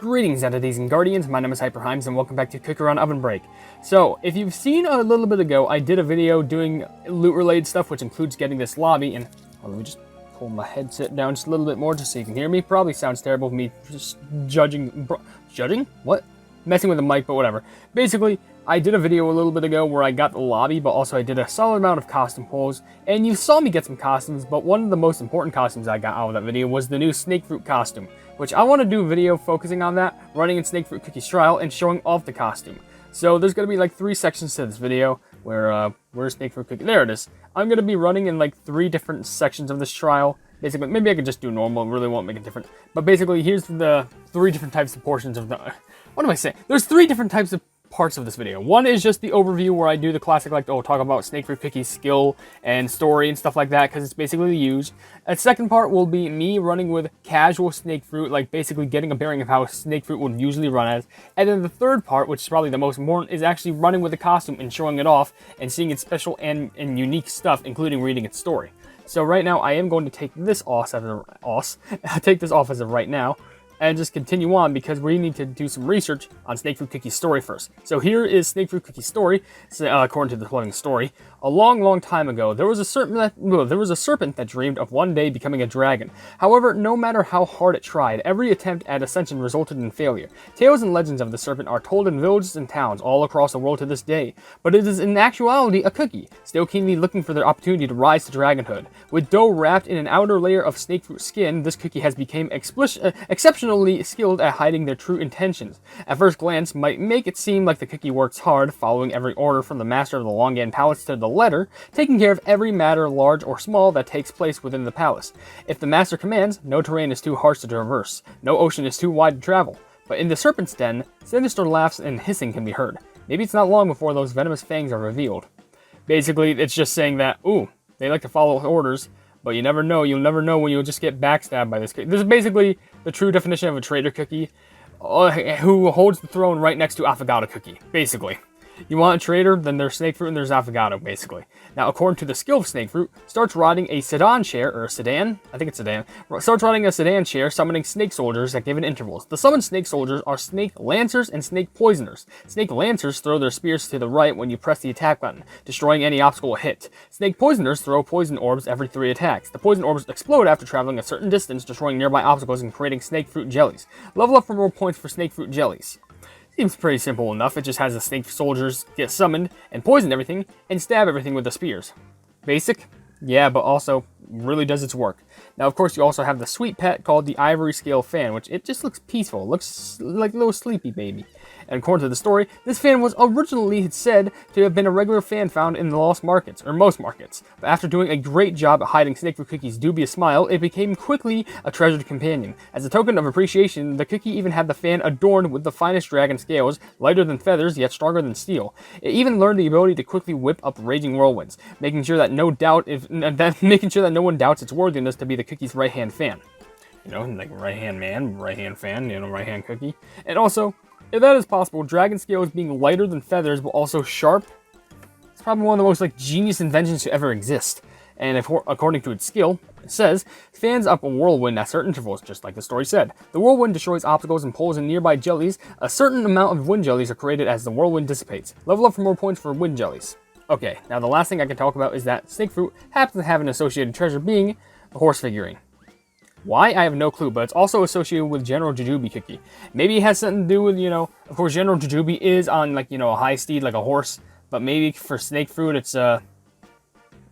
Greetings, entities and guardians. My name is HyperHimes, and welcome back to Cook Around OvenBreak. So, if you've seen a little bit ago, I did a video doing loot-related stuff, which includes getting this lobby. And let me just pull my headset down just a little bit more, just so you can hear me. Probably sounds terrible, me just judging. What? Messing with the mic, but whatever. Basically, I did a video a little bit ago where I got the lobby, but also I did a solid amount of costume pulls, and you saw me get some costumes, but one of the most important costumes I got out of that video was the new snake fruit costume, which I want to do a video focusing on that, running in snake fruit cookie trial, and showing off the costume. So there's going to be like 3 sections to this video, where's snake fruit cookie? There it is. I'm going to be running in like 3 different sections of this trial. Basically, maybe I could just do normal, it really won't make a difference. But basically, here's the 3 different types of portions of the... What am I saying? There's 3 different types of parts of this video. One is just the overview where I do the classic, like, talk about snake fruit cookie skill and story and stuff like that, because it's basically used. A second part will be me running with casual snake fruit, like basically getting a bearing of how snake fruit would usually run as. And then the third part, which is probably the most important, is actually running with the costume and showing it off and seeing its special and unique stuff, including reading its story. So right now, I am going to take this off as of right now, and just continue on because we need to do some research on Snake Fruit Cookie's story first. So here is Snake Fruit Cookie's story, according to the following story. A long, long time ago, there was a serpent that dreamed of one day becoming a dragon. However, no matter how hard it tried, every attempt at ascension resulted in failure. Tales and legends of the serpent are told in villages and towns all across the world to this day, but it is in actuality a cookie, still keenly looking for the opportunity to rise to dragonhood. With dough wrapped in an outer layer of snake fruit skin, this cookie has become exceptionally skilled at hiding their true intentions. At first glance, might make it seem like the cookie works hard, following every order from the master of the Longan Palace to the letter, taking care of every matter, large or small, that takes place within the palace. If the master commands, no terrain is too harsh to traverse, no ocean is too wide to travel. But in the serpent's den, sinister laughs and hissing can be heard. Maybe it's not long before those venomous fangs are revealed. Basically, it's just saying that, ooh, they like to follow orders, but you never know. You'll never know when you'll just get backstabbed by this cookie. This is basically the true definition of a traitor cookie, who holds the throne right next to Affogato cookie, basically. You want a traitor, then there's snake fruit and there's Affogato, basically. Now, according to the skill of snake fruit, starts riding a sedan chair, or a sedan? I think it's sedan. Starts riding a sedan chair, summoning snake soldiers at given intervals. The summoned snake soldiers are snake lancers and snake poisoners. Snake lancers throw their spears to the right when you press the attack button, destroying any obstacle hit. Snake poisoners throw poison orbs every 3 attacks. The poison orbs explode after traveling a certain distance, destroying nearby obstacles and creating snake fruit jellies. Level up for more points for snake fruit jellies. Seems pretty simple enough. It just has the snake soldiers get summoned and poison everything and stab everything with the spears. Basic? Yeah, but also really does its work. Now, of course, you also have the sweet pet called the Ivory Scale Fan, which it just looks peaceful. It looks like a little sleepy baby. And according to the story, this fan was originally said to have been a regular fan found in the lost markets, or most markets. But after doing a great job at hiding Snake Fruit Cookie's dubious smile, it became quickly a treasured companion. As a token of appreciation, the cookie even had the fan adorned with the finest dragon scales, lighter than feathers, yet stronger than steel. It even learned the ability to quickly whip up raging whirlwinds, making sure that no one doubts its worthiness to be the cookie's right-hand fan. You know, like right-hand man, right-hand fan, right-hand cookie. And also, if that is possible, dragon scales being lighter than feathers but also sharp, it's probably one of the most genius inventions to ever exist. And according to its skill, it says, fans up a whirlwind at certain intervals, just like the story said. The whirlwind destroys obstacles and pulls in nearby jellies. A certain amount of wind jellies are created as the whirlwind dissipates. Level up for more points for wind jellies. Okay, now the last thing I can talk about is that snake fruit happens to have an associated treasure being a horse figurine. Why? I have no clue, but it's also associated with General Jujubee cookie. Maybe it has something to do with, of course, General Jujubee is on, a high steed, like a horse, but maybe for snake fruit, it's,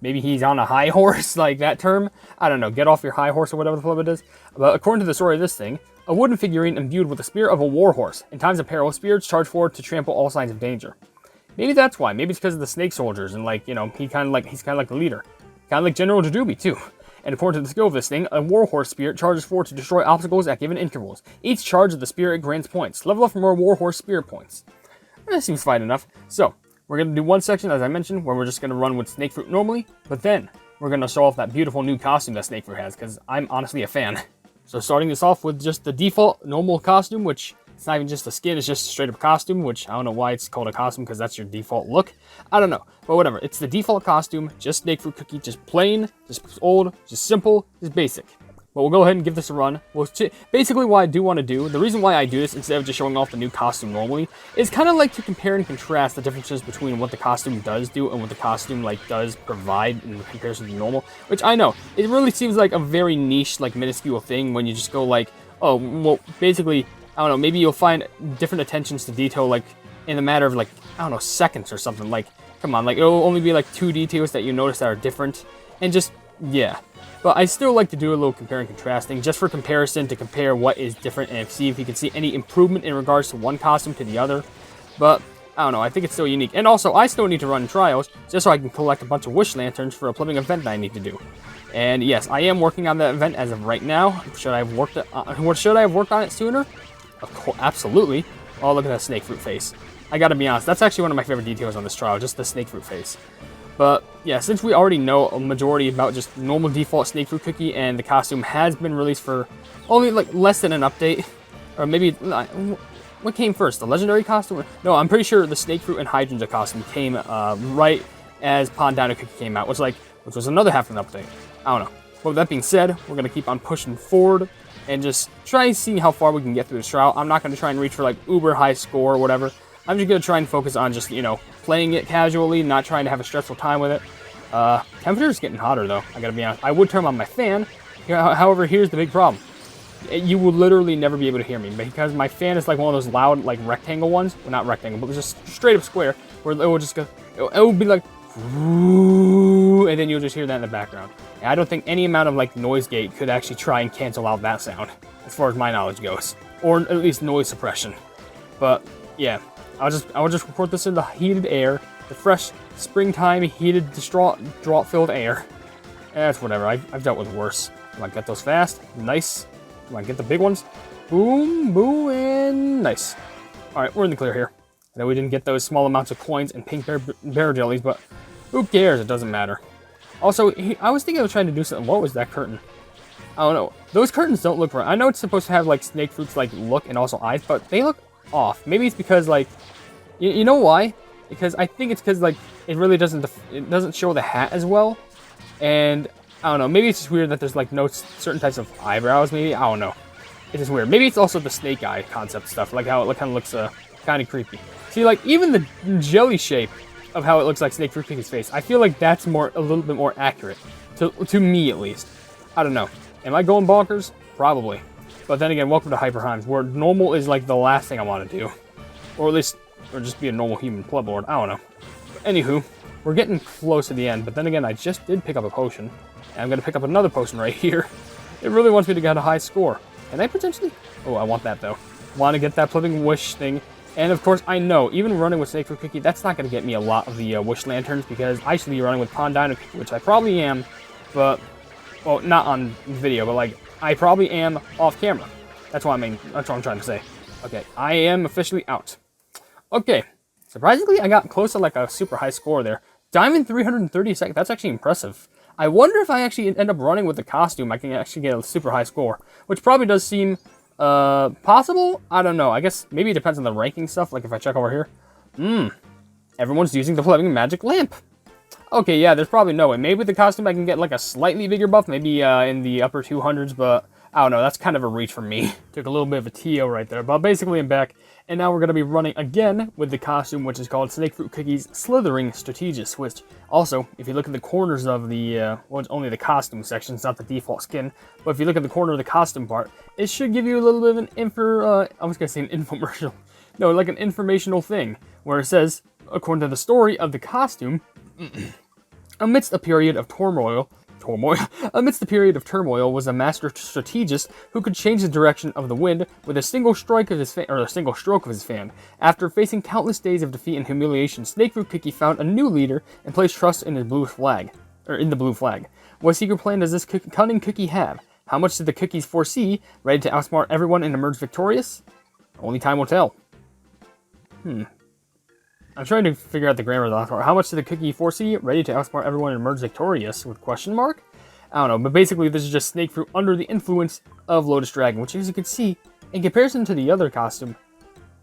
maybe he's on a high horse, like that term. I don't know, get off your high horse or whatever the flip it is. But according to the story of this thing, a wooden figurine imbued with the spear of a war horse. In times of peril, spirits charge forward to trample all signs of danger. Maybe that's why. Maybe it's because of the snake soldiers, and he's kind of like the leader. Kind of like General Jujubee, too. And according to the skill of this thing, a warhorse spirit charges forward to destroy obstacles at given intervals. Each charge of the spirit grants points. Level up for more warhorse spirit points. That seems fine enough. So, we're going to do one section, as I mentioned, where we're just going to run with snake fruit normally, but then we're going to show off that beautiful new costume that snake fruit has, because I'm honestly a fan. So starting this off with just the default normal costume, which It's not even just a skin, it's just a straight up costume, which I don't know why it's called a costume, because that's your default look. I don't know, but whatever. It's the default costume, just snake fruit cookie, just plain, just old, just simple, just basic. But we'll go ahead and give this a run. Basically what I do want to do, the reason why I do this instead of just showing off the new costume normally, is kind of like to compare and contrast the differences between what the costume does do and what the costume like does provide in comparison to normal. Which I know, it really seems like a very niche, like minuscule thing when you just go like, oh, well, basically, I don't know, maybe you'll find different attentions to detail like in a matter of like, I don't know, seconds or something. Like, come on, like it'll only be like 2 details that you notice that are different, and just, yeah. But I still like to do a little compare and contrasting, just for comparison, to compare what is different and see if you can see any improvement in regards to one costume to the other. But, I don't know, I think it's still unique. And also, I still need to run trials, just so I can collect a bunch of wish lanterns for a plumbing event that I need to do. And yes, I am working on that event as of right now. Should I have worked on it sooner? Of course, absolutely. Oh, look at that snake fruit face. I gotta be honest, that's actually one of my favorite details on this trial, just the snake fruit face. But yeah, since we already know a majority about just normal default snake fruit cookie, and the costume has been released for only like less than an update, or maybe, what came first, the legendary costume? No, I'm pretty sure the snake fruit and hydrangea costume came right as Pond Dino Cookie came out, which was another half of an update. I don't know. But with that being said, we're gonna keep on pushing forward and just try and see how far we can get through this trial. I'm not gonna try and reach for like uber high score or whatever. I'm just going to try and focus on just, you know, playing it casually, not trying to have a stressful time with it. Temperature's getting hotter, though, I gotta be honest. I would turn on my fan, however, here's the big problem. You will literally never be able to hear me, because my fan is like one of those loud, like, rectangle ones. Well, not rectangle, but just straight up square, where it will just go, it will be like, and then you'll just hear that in the background. And I don't think any amount of, like, noise gate could actually try and cancel out that sound, as far as my knowledge goes. Or at least noise suppression. But, yeah. I'll just record this in the heated air, the fresh springtime heated drought-filled air. That's whatever. I've dealt with worse. Come on, get those fast. Nice. Come on, get the big ones. Boom, boom, and nice. All right, we're in the clear here. I know we didn't get those small amounts of coins and pink bear jellies, but who cares? It doesn't matter. Also, I was thinking of trying to do something. What was that curtain? I don't know. Those curtains don't look right. I know it's supposed to have like snake fruits like look and also eyes, but they look off. Maybe it's because like, you know why? Because I think it's because like it really doesn't show the hat as well, and I don't know. Maybe it's just weird that there's like no certain types of eyebrows. Maybe, I don't know. It's just weird. Maybe it's also the snake eye concept stuff, like how it kind of looks kind of creepy. See, like even the jelly shape of how it looks like Snake Fruit Cookie's face, I feel like that's a little bit more accurate to me at least. I don't know. Am I going bonkers? Probably. But then again, welcome to HyperHimes, where normal is like the last thing I want to do. Or at least, or just be a normal human pleb lord. I don't know. But anywho, we're getting close to the end, but then again, I just did pick up a potion. And I'm going to pick up another potion right here. It really wants me to get a high score. Can I potentially? Oh, I want that though. Want to get that flipping wish thing. And of course, I know, even running with Snake Fruit Cookie, that's not going to get me a lot of the wish lanterns, because I should be running with Pond Dino Cookie, which I probably am, but, well, not on video, but like, I probably am off camera. That's what I'm trying to say. Okay, I am officially out. Okay, surprisingly, I got close to like a super high score there. Diamond 330 seconds, that's actually impressive. I wonder if I actually end up running with the costume, I can actually get a super high score, which probably does seem possible? I don't know. I guess maybe it depends on the ranking stuff, like if I check over here. Everyone's using the flaming magic lamp. Okay, yeah, there's probably no way. Maybe with the costume I can get like a slightly bigger buff, maybe in the upper 200s, but I don't know, that's kind of a reach for me. Took a little bit of a TO right there, but basically I'm back, and now we're going to be running again with the costume, which is called Snake Fruit Cookie's Slithering Strategist, which also, if you look at the corners of the, well, it's only the costume section, it's not the default skin, but if you look at the corner of the costume part, it should give you a little bit of an I was going to say an infomercial. No, like an informational thing, where it says, according to the story of the costume, amidst a period of turmoil was a master strategist who could change the direction of the wind with a single stroke of his fan. After facing countless days of defeat and humiliation, Snake Fruit Cookie found a new leader and placed trust in the blue flag. What secret plan does this cunning cookie have? How much did the cookies foresee, ready to outsmart everyone and emerge victorious? Only time will tell. I'm trying to figure out the grammar of the last part. How much did the cookie foresee? Ready to outsmart everyone and emerge victorious? With question mark? I don't know, but basically this is just Snake Fruit under the influence of Lotus Dragon, which, as you can see, in comparison to the other costume,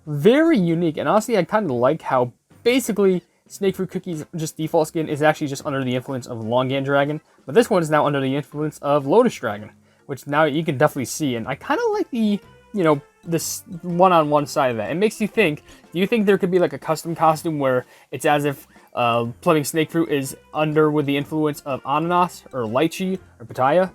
very unique. And honestly, I kind of like how basically Snake Fruit Cookie's just default skin is actually just under the influence of Longan Dragon, but this one is now under the influence of Lotus Dragon, which now you can definitely see. And I kind of like the, you know, this one-on-one side of that. It makes you think, do you think there could be like a custom costume where it's as if plumbing snake fruit is under with the influence of ananas or lychee or pitaya?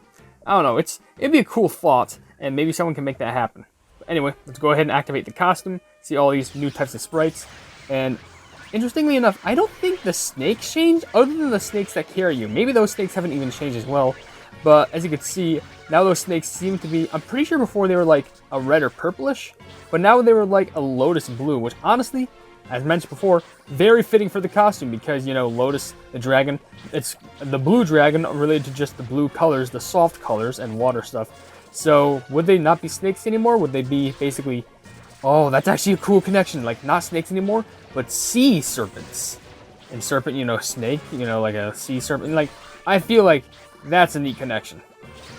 I don't know, it'd be a cool thought, and maybe someone can make that happen. But anyway, let's go ahead and activate the costume, see all these new types of sprites, and interestingly enough, I don't think the snakes change, other than the snakes that carry you. Maybe those snakes haven't even changed as well, but as you can see, now those snakes seem to be, I'm pretty sure before they were like a red or purplish, but now they were like a lotus blue, which honestly, as mentioned before, very fitting for the costume because, you know, Lotus, the dragon, it's the blue dragon related to just the blue colors, the soft colors, and water stuff. So, would they not be snakes anymore? Would they be basically, oh, that's actually a cool connection, like not snakes anymore, but sea serpents. And serpent, you know, snake, you know, like a sea serpent. Like, I feel like that's a neat connection.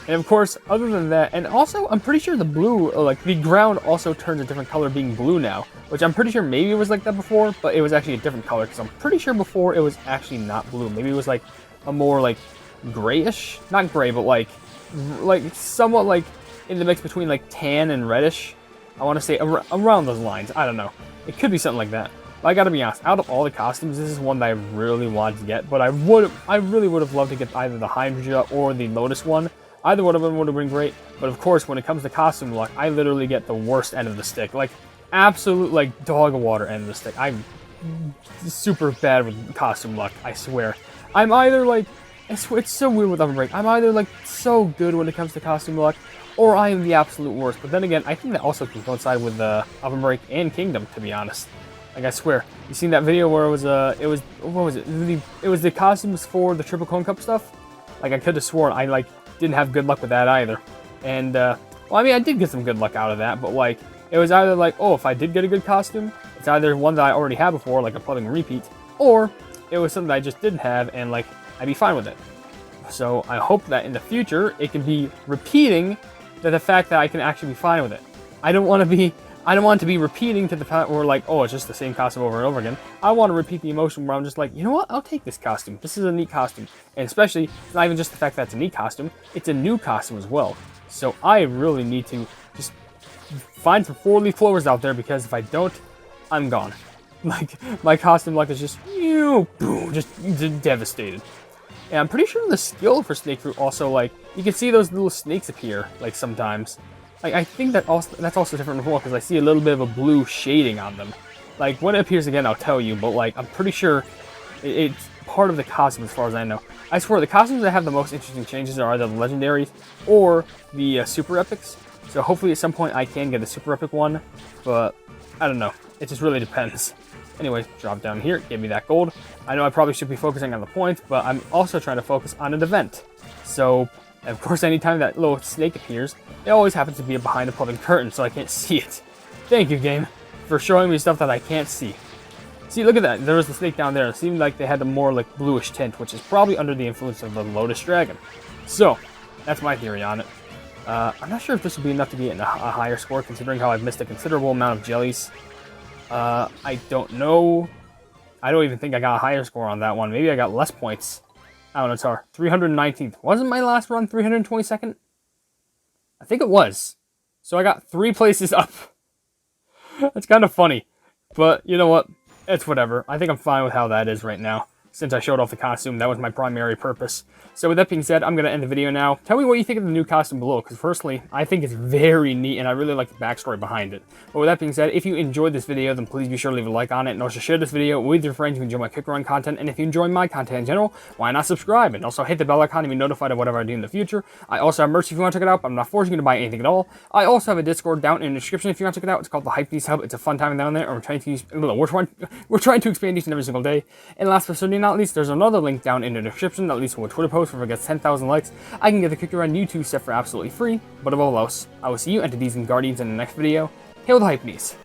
And of course, other than that, and also, I'm pretty sure the blue, like the ground also turns a different color being blue now, which I'm pretty sure maybe it was like that before, but it was actually a different color, because I'm pretty sure before it was actually not blue. Maybe it was like a more like grayish, not gray, but like somewhat like in the mix between like tan and reddish. I want to say around those lines. I don't know. It could be something like that. But I gotta be honest, out of all the costumes, this is one that I really wanted to get, but I really would have loved to get either the Hydra or the Lotus one. Either one of them would have been great, but of course, when it comes to costume luck, I literally get the worst end of the stick. Like, absolute, like, dog of water end of the stick. I'm super bad with costume luck, I swear. I'm either, like, it's so weird with OvenBreak. I'm either, like, so good when it comes to costume luck, or I am the absolute worst. But then again, I think that also can coincide with OvenBreak and Kingdom, to be honest. Like, I swear. You seen that video where it was, what was it? It was the costumes for the Triple Cone Cup stuff? Like, I could have sworn I, like, didn't have good luck with that either. And, well, I mean, I did get some good luck out of that, but, like, it was either like, oh, if I did get a good costume, it's either one that I already had before, like a plumbing repeat, or it was something that I just didn't have, and, like, I'd be fine with it. So, I hope that in the future, it can be repeating to the fact that I can actually be fine with it. I don't want it to be repeating to the fact where, like, oh, it's just the same costume over and over again. I want to repeat the emotion where I'm just like, you know what, I'll take this costume. This is a neat costume. And especially, it's not even just the fact that it's a neat costume, it's a new costume as well. So I really need to just find some 4-leaf clovers out there, because if I don't, I'm gone. Like, my costume luck is just, boom, just devastated. And I'm pretty sure the skill for snake fruit also, like, you can see those little snakes appear, like, sometimes. Like, I think that's also different before, because I see a little bit of a blue shading on them. Like, when it appears again, I'll tell you, but, like, I'm pretty sure it's part of the costume as far as I know. I swear, the costumes that have the most interesting changes are either the legendaries or the super epics. So hopefully at some point I can get a super epic one, but I don't know. It just really depends. Anyway, drop down here, give me that gold. I know I probably should be focusing on the points, but I'm also trying to focus on an event. So, of course, anytime that little snake appears, it always happens to be behind a plumbing curtain, so I can't see it. Thank you, game, for showing me stuff that I can't see. See, look at that. There was the snake down there. It seemed like they had a more, like, bluish tint, which is probably under the influence of the Lotus Dragon. So, that's my theory on it. I'm not sure if this will be enough to get a higher score, considering how I've missed a considerable amount of jellies. I don't know. I don't even think I got a higher score on that one. Maybe I got less points. I don't know, Tar. 319th. Wasn't my last run 322nd? I think it was. So I got 3 places up. That's kind of funny. But, you know what? It's whatever. I think I'm fine with how that is right now. Since I showed off the costume, that was my primary purpose. So with that being said, I'm going to end the video now. Tell me what you think of the new costume below, because personally, I think it's very neat, and I really like the backstory behind it. But with that being said, if you enjoyed this video, then please be sure to leave a like on it, and also share this video with your friends who enjoy my Cook Run content. And if you enjoy my content in general, why not subscribe? And also hit the bell icon to be notified of whatever I do in the future. I also have merch if you want to check it out, but I'm not forcing you to buy anything at all. I also have a Discord down in the description if you want to check it out. It's called the Hypenese Hub. It's a fun time down there, and we're trying to expand each and every single day. And last but certainly not least, there's another link down in the description that leads to a Twitter post where it gets 10,000 likes. I can get the Cookie Run YouTube set for absolutely free, but above all else, I will see you entities and guardians in the next video. Hail the Hypenese.